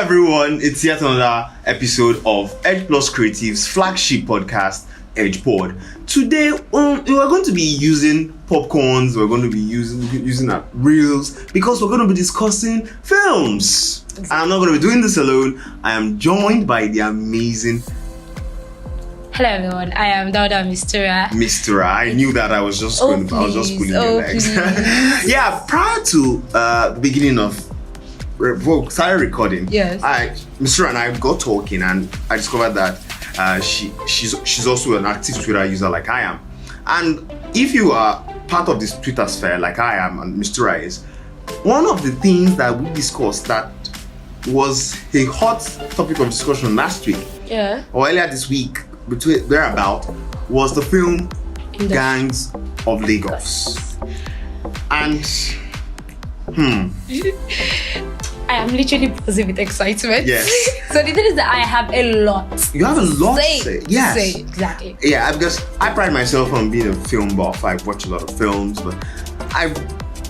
everyone, it's yet another episode of EdgePod Creative's flagship podcast, EdgePod. Today, we are going to be using popcorns, we're going to be using our reels, because we're going to be discussing films. And I'm not going to be doing this alone. I am joined by the amazing... Hello everyone, I am Dapo and Mistura. Mistura, I knew that I was just pulling your legs. Yeah, prior to the beginning of started recording. Yes. Mistura and I got talking, and I discovered that she's also an active Twitter user like I am. And if you are part of this Twitter sphere like I am and Mistura is, one of the things that we discussed that was a hot topic of discussion last week, or earlier this week, between thereabout, was the film Gangs of Lagos. And I am literally buzzing with excitement. Yes. So the thing is that I have a lot. You have a lot to say. Yes. Say, exactly. Yeah, because I pride myself on being a film buff. I watch a lot of films, but I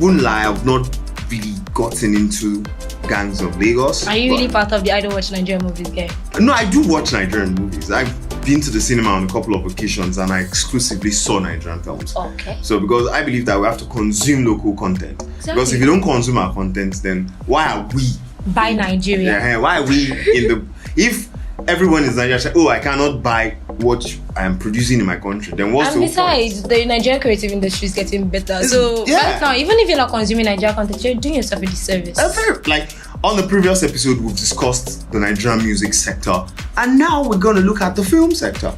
wouldn't lie, I've not really gotten into Gangs of Lagos. Are you really part of the I don't watch Nigerian movies game? No, I do watch Nigerian movies. I've been to the cinema on a couple of occasions, and I exclusively saw Nigerian films. Okay. So because I believe that we have to consume local content. Exactly. Because if you don't consume our content, then why are we buy Nigeria? Yeah, why are we in the... If everyone is Nigerian, oh, I cannot buy what I am producing in my country, then what's the point? Besides, the Nigerian creative industry is getting better. Right now, even if you're not consuming Nigerian content, you're doing yourself a disservice. Like, on the previous episode, we've discussed the Nigerian music sector, and now we're going to look at the film sector.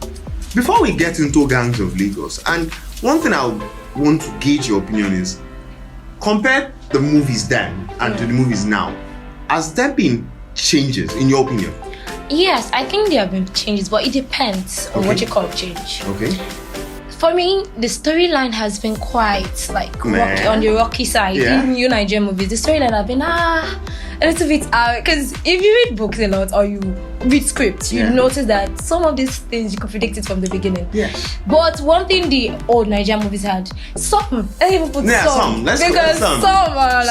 Before we get into Gangs of Lagos, and one thing I want to gauge your opinion is, compare the movies then and to the movies now. Has there been changes, in your opinion? Yes, I think there have been changes, but it depends on what you call change. Okay. For me, the storyline has been quite rocky, on the rocky side. In new Nigerian movies, the storyline has been a little bit because if you read books a lot or you read scripts, you notice that some of these things you could predict it from the beginning. Yes. But one thing the old Nigerian movies had, some. Let's even put some. Because some are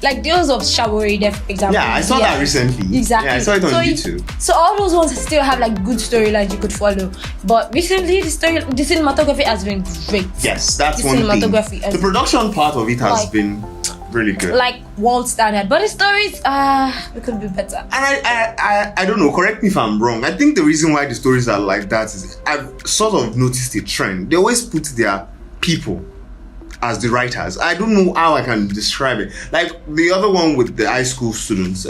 like those of Shawori, for example. Yeah, I saw that recently. Exactly. Yeah, I saw it on YouTube. So all those ones still have good storylines you could follow. But recently, the cinematography has been great. Yes, that's one thing. The production part of it has been really good. Like world standard. But the stories, it could be better. And I don't know, correct me if I'm wrong. I think the reason why the stories are like that is I've sort of noticed a trend. They always put their people as the writers. I don't know how I can describe it. Like the other one with the high school students,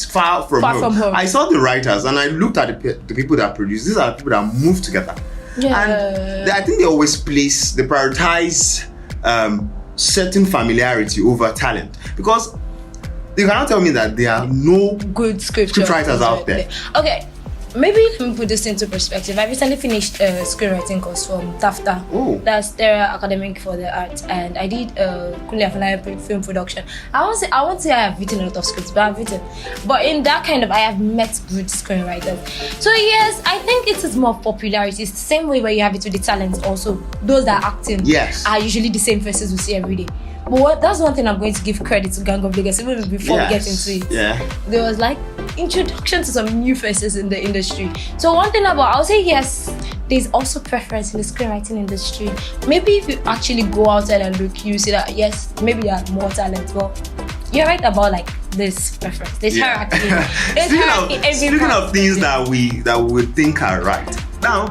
Far From Home. I saw the writers and I looked at the people that produce. These are the people that move together. Yeah. And I think they always prioritize certain familiarity over talent, because you cannot tell me that there are no good script writers out there. Okay, maybe let me put this into perspective. I recently finished a screenwriting course from TAFTA. Oh. That's their academic for the arts, and I did film production. I won't say I have written a lot of scripts, but I've written. But in that kind of, I have met good screenwriters. So yes, I think it is more popularity. It's the same way where you have it with the talents also. Those that are acting are usually the same faces we see every day. But that's one thing I'm going to give credit to Gang of Lagos, even before we get into it. Yeah. There was introduction to some new faces in the industry. So one thing I'll say yes, there's also preference in the screenwriting industry. Maybe if you actually go outside and look, you see that yes, maybe there are more talent. But you're right about this preference. There's hierarchy. Speaking of things that we would think are right. Now,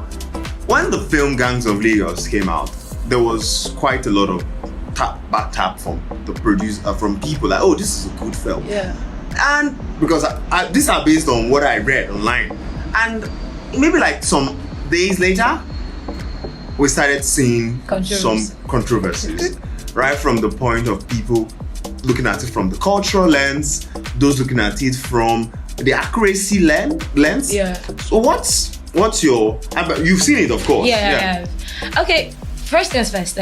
when the film Gangs of Lagos came out, there was quite a lot of back tap from the producer, from people like, oh, this is a good film. Yeah. And because these are based on what I read online, and maybe some days later, we started seeing some controversies, right? From the point of people looking at it from the cultural lens, those looking at it from the accuracy lens. Yeah. So what's your? You've seen it, of course. Yeah. Okay. First things first.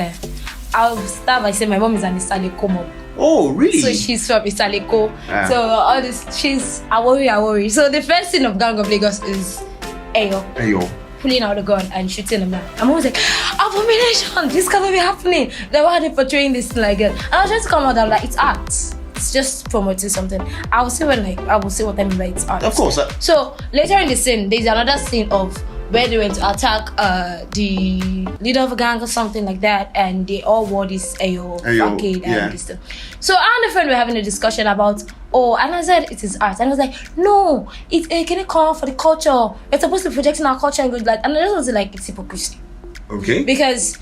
I'll start by saying my mom is an Isaleko mom. Oh, really? So she's from Isaleko. So all this, she's a worry. So the first scene of Gang of Lagos is Ayo pulling out the gun and shooting a man. I'm always like, abomination, this cannot be happening. Then why are they portraying this like that? And I was trying to come out, I'm like, it's art. it's just promoting something. I will say what I mean by it's art. Of course. So later in the scene, there's another scene of where they went to attack the leader of a gang or something like that, and they all wore this Ayo facade and this stuff. So I and a friend were having a discussion about, and I said it is art, and I was like, no, can it come for the culture? It's supposed to be projecting our culture and good light, and I just was like, it's hypocrisy. Okay. Because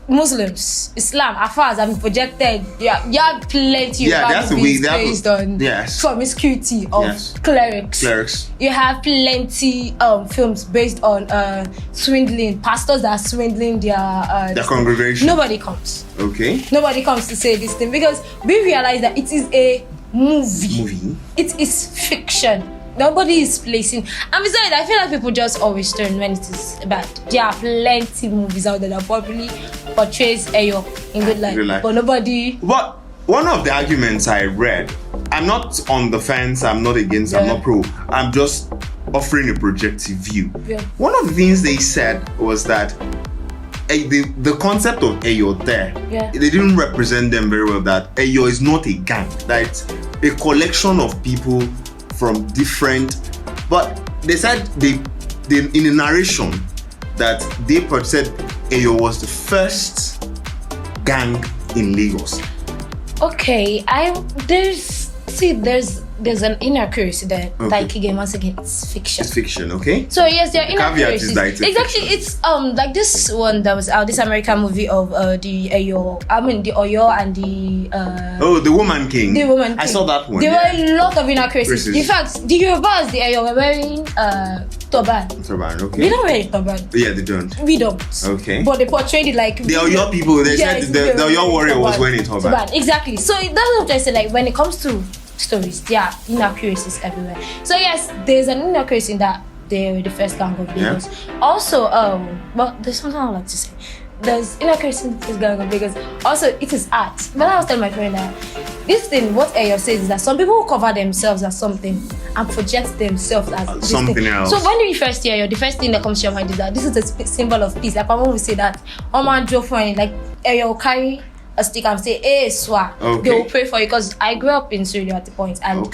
Muslims, Islam, as far as I'm projected, you have plenty of movies based on promiscuity of clerics. You have plenty films based on swindling, pastors that are swindling their congregation. Nobody comes. Okay. Nobody comes to say this thing because we realize that it is a movie. It is fiction. Nobody is placing. And besides, I feel like people just always turn when it is bad. There are plenty of movies out there that probably portrays Ayo in good life. But nobody. But one of the arguments I read, I'm not on the fence, I'm not against, I'm not pro. I'm just offering a projective view. Yeah. One of the things they said was that the concept of Ayo there, they didn't represent them very well. That Ayo is not a gang. That it's a collection of people from different, but they said they in a narration that they said Ayo was the first gang in Lagos. Okay, there's an inaccuracy there. Okay. Like again, once again, it's fiction. It's fiction, okay? So yes, there are inaccuracies. Exactly, it's like this one that was out, this American movie of the Oyo and the the Woman King. The Woman King. I saw that one. There were a lot of inaccuracies. In fact, the Yorubas, the Oyo were wearing turban. Turban, okay. We don't wear a turban. Yeah, they don't. We don't. Okay. But they portrayed it like the Oyo people. They said the Oyo warrior was wearing a turban. Exactly. So that's what I said. Like when it comes to stories, there are inaccuracies everywhere. So yes, there's an inaccuracy in that they were the first gang of Lagos. Also, but there's something I would like to say. There's inaccuracy in the first gang of Lagos. Also, it is art. But I was telling my friend that this thing, what Ayo says is that some people will cover themselves as something and project themselves as something else. So when you first hear Ayo, the first thing that comes to your mind is that this is a symbol of peace. Like when we say that, Oman Joe Fine, like Ayo carry a stick and say, hey, Swa. Okay. They will pray for you because I grew up in Syria at the point. And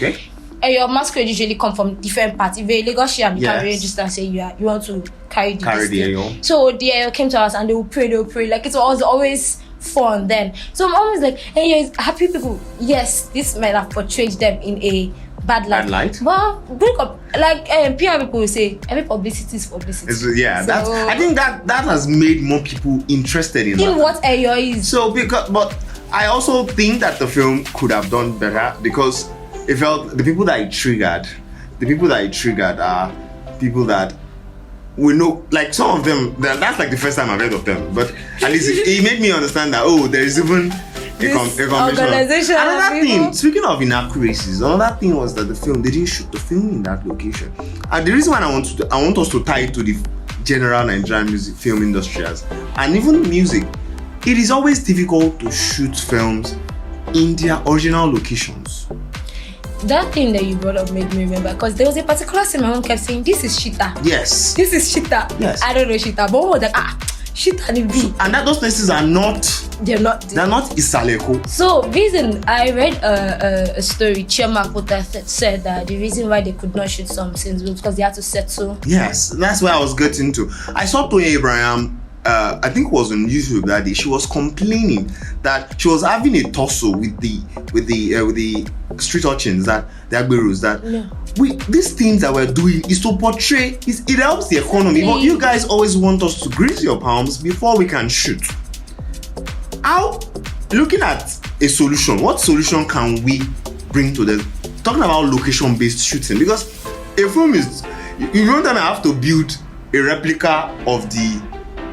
your masquerade usually come from different parts. If you're Lagosian, you can register and say you want to carry the Ayo. So the Ayo came to us and they will pray. Like it was always fun then. So I'm always like, hey, happy people. Yes, this might have portrayed them in a bad light. Well, like PR people will say, every publicity is publicity. I think that has made more people interested in what Ayo is. So but I also think that the film could have done better because it felt the people that it triggered are people that we know, like some of them. That's like the first time I've heard of them. But at least it made me understand that there is even a organization. Another thing, speaking of inaccuracies, another thing was that they didn't shoot the film in that location. And the reason why I want us to tie it to the general Nigerian music film industry and even music, it is always difficult to shoot films in their original locations. That thing that you brought up made me remember because there was a particular scene my mom kept saying, this is Shita. Yes. This is Shita. Yes. I don't know Shita, but one was like, Shita and B. And those places are not. They're not Isaleko. So reason I read a story. Chioma Kota said that the reason why they could not shoot some scenes was because they had to settle. Yes, that's where I was getting to. I saw Toya Abraham. I think it was on YouTube that day. She was complaining that she was having a tussle with the street urchins, that the Agberos, that these things that we're doing is to portray. It helps the economy, but you guys always want us to grease your palms before we can shoot. Looking at a solution, what solution can we bring to them? Talking about location-based shooting, because a film is you don't have to build a replica of the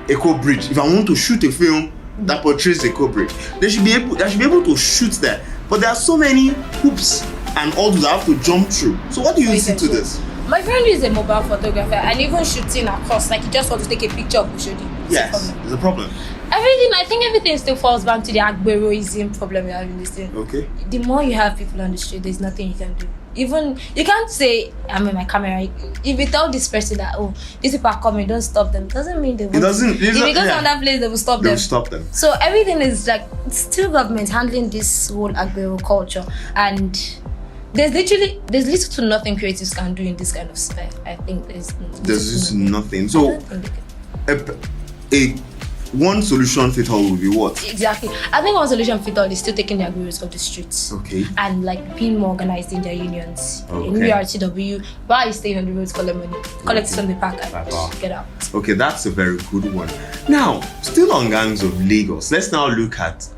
Echo Bridge. If I want to shoot a film that portrays the Echo Bridge, they should be able to shoot there. But there are so many hoops and hurdles I have to jump through. So what do you see to this? My friend is a mobile photographer and even shooting across, like he just wants to take a picture of Bushodi. Yes, there's a problem. I think everything still falls back to the Agberoism problem we have in this thing. Okay. The more you have people on the street, there's nothing you can do. Even you can't say I'm in my camera. If you tell this person that these people are coming, don't stop them. Doesn't mean they will. If it goes on that place, they will stop them. They will stop them. So everything is like still government handling this whole Agbero culture, and there's little to nothing creatives can do in this kind of sphere. I think there's just nothing. So a one solution fit all will be what? Exactly. I think one solution fit all is still taking the Agberos off the streets. Okay. And like being more organized in their unions. Okay. In URTW, why are you staying on the roads, collect money? Collect it from the park and get out. Okay, that's a very good one. Now, still on Gangs of Lagos, let's now look at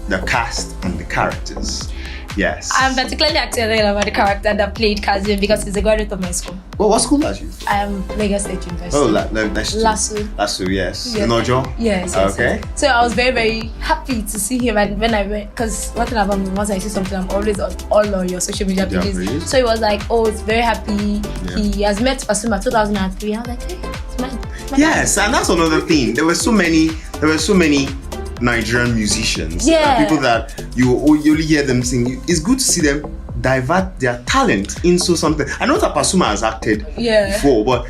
the cast and the characters. Yes. I'm particularly excited about the character that played Kazim because he's a graduate of my school. Well, what school are you? I am Lagos State University. Oh, that's Lasso, yes. Yes. In Ojo? Yes. Okay. Yes. So I was very, very happy to see him, and when I went, because one thing about me, once I see something, I'm always all on your social media pages. So he was like, it's very happy. Yeah. He has met Pasuma 2003. I was like, hey, it's mine. Yes, and that's another thing. There were so many Nigerian musicians, people that you only hear them sing. It's good to see them divert their talent into something. I know that Pasuma has acted before, but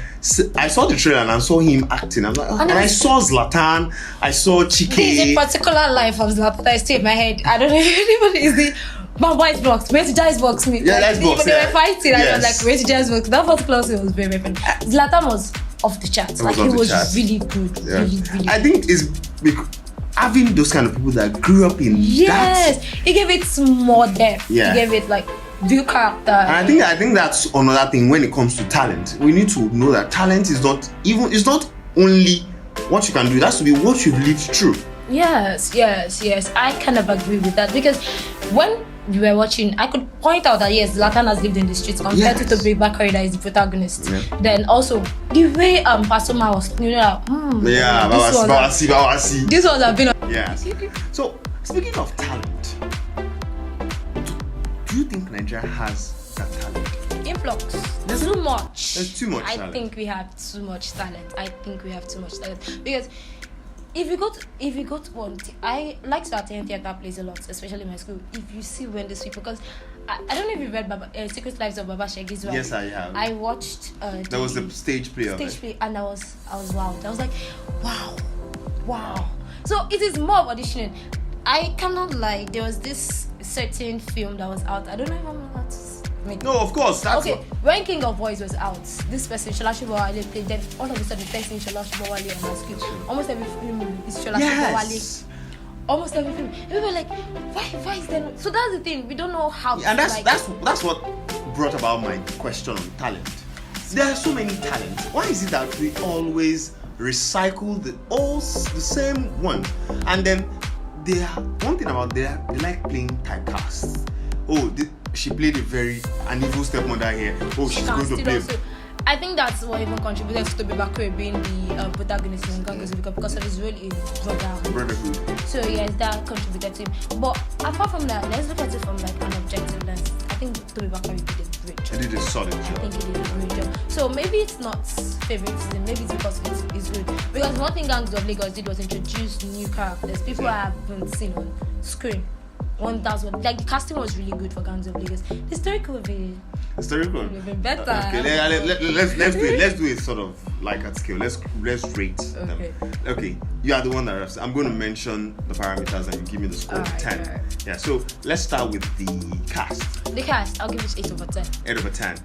I saw the trailer and I saw him acting. I'm like, and I saw Zlatan, I saw Chike. There's a particular life of Zlatan that stayed in my head. I don't know if anybody is the white box. Where's the Jazz box? Me. Yeah, that's box. They were fighting. I was like, where's the Jazz box? That particular scene was very, very funny. Zlatan was off the charts. Like he was really good. Yeah. Really I think it's because having those kind of people that grew up in that. He gave it more depth. Yeah. He gave it like real character. And I think that's another thing when it comes to talent. We need to know that talent is not only what you can do. It has to be what you've lived through. Yes. I kind of agree with that because when we were watching, I could point out that yes, Zlatan has lived in the streets compared to Toby Bakari that is the protagonist. Yeah. Then also the way Pasuma was, this was a bit. Yeah. So speaking of talent, do you think Nigeria has that talent? Influx. There's too much. There's too much talent. I think we have too much talent. Because if you go to one, I like to attend theater plays a lot, especially in my school. If you see when these people, because I don't know if you've read Secret Lives of Baba Shegi's. Yes, I have. I watched. There was a stage play of it. And I was wowed. I was like, wow. So it is more of auditioning. I cannot lie. There was this certain film that was out. I don't know if I'm allowed to. No, of course. That's okay. When King of Boys was out, this person Shola Shobowale played. Then all of a sudden, the first thing Shola Shobowale on my screen. Almost every film is Shola Shobowale. Almost every film. People were like, why is there? So that's the thing. We don't know how. And that's what brought about my question on talent. There are so many talents. Why is it that we always recycle the same one? And then one thing about they like playing typecasts. She played an evil stepmother here. She's going to play. I think that's what even contributed to Toby Bakare being the protagonist in Gangs because of his role in Brotherhood. So yes, that contributed to him. But apart from that, let's look at it from like an objective lens. I think Toby Bakare did a great job. He did a solid job. I think he did a great job. So maybe it's not favoritism, maybe it's because it's good. Because one thing Gangs of Lagos did was introduce new characters. People I haven't seen on screen. Like the casting was really good for Gangs of Lagos. The story could have been better. Okay, let's do it sort of like at scale. Let's rate them. Okay, you are the one that I'm going to mention the parameters and you give me the score of 10. Right. Yeah, so let's start with the cast. The cast, I'll give it 8 over 10. 8 over 10.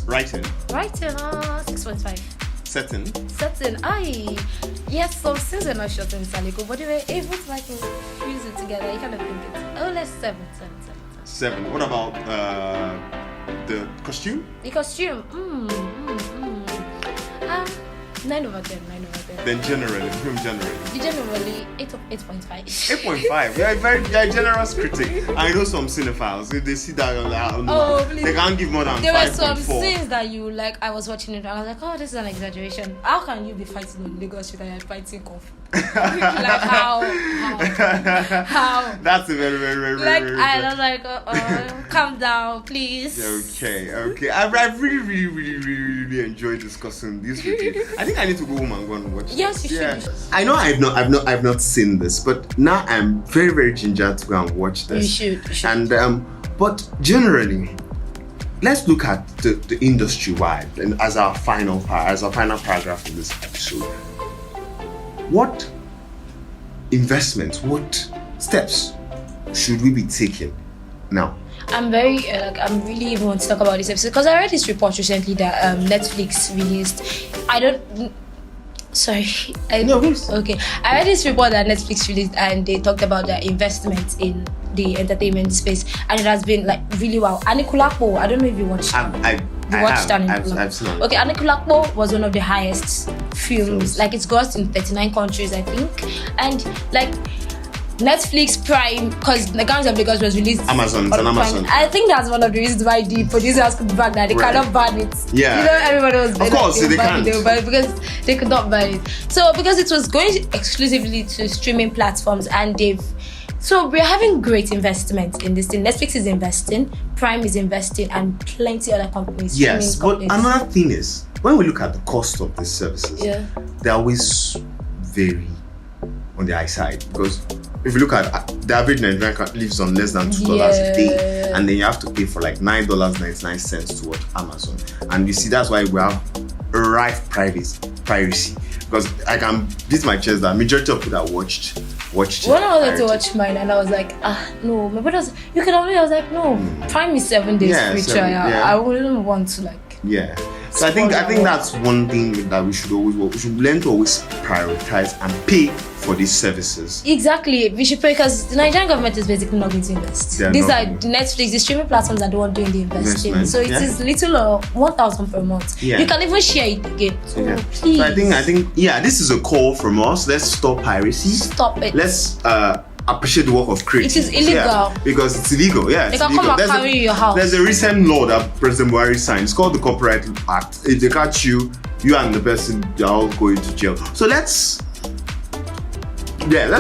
Writing, 6.5. Setting, yes, some scenes were not shot in Saliko, but they were able to like fuse it together. You kind of think let's 7. 7. What about the costume? The costume, 9 over 10. Then generally, film generally. Generally, 8.5. 8.5. You're a generous critic. I know some cinephiles. If they see that, they can't give more than 5.4. There were some scenes that you like. I was watching it and I was like, this is an exaggeration. How can you be fighting in Lagos Street and you're fighting Kung Fu? Like how? That's a very, very, very, like very, I was like, calm down, please. Okay. I've really, really, really, really, really enjoyed discussing this with you. I think I need to go home and go and watch. Yes, you should. I know I've not seen this, but now I'm very, very ginger to go and watch this. You should. And but generally, let's look at the industry wide and as our final paragraph in this episode. What investments, what steps should we be taking now? I'm really even want to talk about this episode because I read this report recently that Netflix released. Okay. I read this report that Netflix released and they talked about their investment in the entertainment space, and it has been like really wow. Anikulapo, I don't know if you watched. I've seen it. Okay, Anikulapo was one of the highest films. Like it's grossed in 39 countries, I think, and like. Netflix Prime, because the Guns of Lagos was released Amazon. I think that's one of the reasons why the producers could back that they cannot ban it. Yeah. You know, everybody was of course they can't. They ban it because they could not ban it. So because it was going exclusively to streaming platforms, and we're having great investment in this thing. Netflix is investing, Prime is investing, and plenty other companies. Yes, but another thing is when we look at the cost of these services, they're always very on the high side, because if you look at the average Nigerian lives on less than $2 a day, and then you have to pay for like $9.99 to watch Amazon, and you see that's why we have rife piracy. Because I can beat my chest that majority of people that watched when I wanted to watch mine, and I was like, no, my brother was, you can only, I was like, no, Prime is 7 days free trial. I wouldn't want to So I think that's one thing that we should learn to always prioritize and pay for these services. Exactly, we should pay, because the Nigerian government is basically not going to invest. These are Netflix, the streaming platforms are the one doing the investing. So it is little 1,000 per month. You can even share it again. So please. So I think this is a call from us. Let's stop piracy. Stop it. Let's appreciate the work of creators. It is illegal. Because it's illegal. They can come and carry your house. There's a recent law that President Buhari signed. It's called the Copyright Act. If they catch you and the person, they're all going to jail. So let's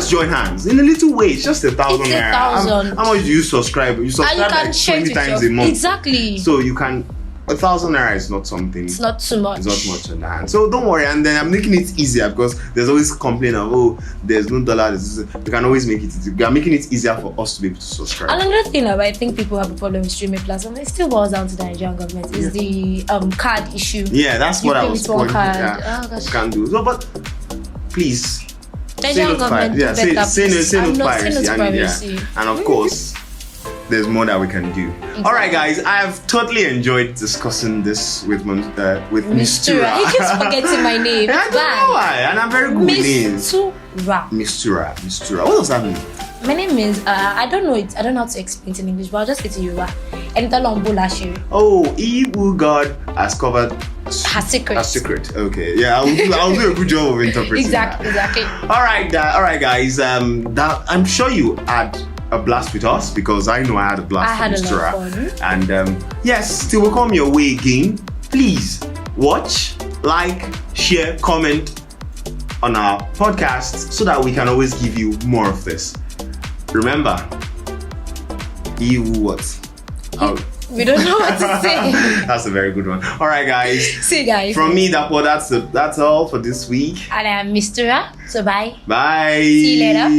join hands in a little way. It's just 1,000 naira. How much do you subscribe? You subscribe like 20 times a month. Exactly. So you can. 1,000 naira is not something. It's not too much. It's not much on the hand. So don't worry. And then I'm making it easier, because there's always complaint of there's no dollar. We can always make it easy. We are making it easier for us to be able to subscribe. Another thing I think people have a problem with streaming platforms, it still boils down to the Nigerian government, is the card issue. Yeah, that's what I was pointing at. Can't do. So, but please. Nigerian government say no to piracy. And of course, there's more that we can do. Exactly. All right, guys, I have totally enjoyed discussing this with Mistura. He keeps forgetting my name. I don't know why, and I'm very good with names. Mistura. What does that mean? My name means I don't know it. I don't know how to explain it in English, but I'll just say to you. He who God has covered her secret. Okay, yeah, I'll do a good job of interpreting. Exactly. All right, guys. That I'm sure you had a blast with us, because I know I had a blast with Mistura. And yes, till we come your way again, please watch, like, share, comment on our podcast so that we can always give you more of this. Remember, he who what? We don't know what to say. That's a very good one. All right, guys. See you guys. From me, Dapo, that's all for this week. And I'm Mistura. So bye. Bye. See you later.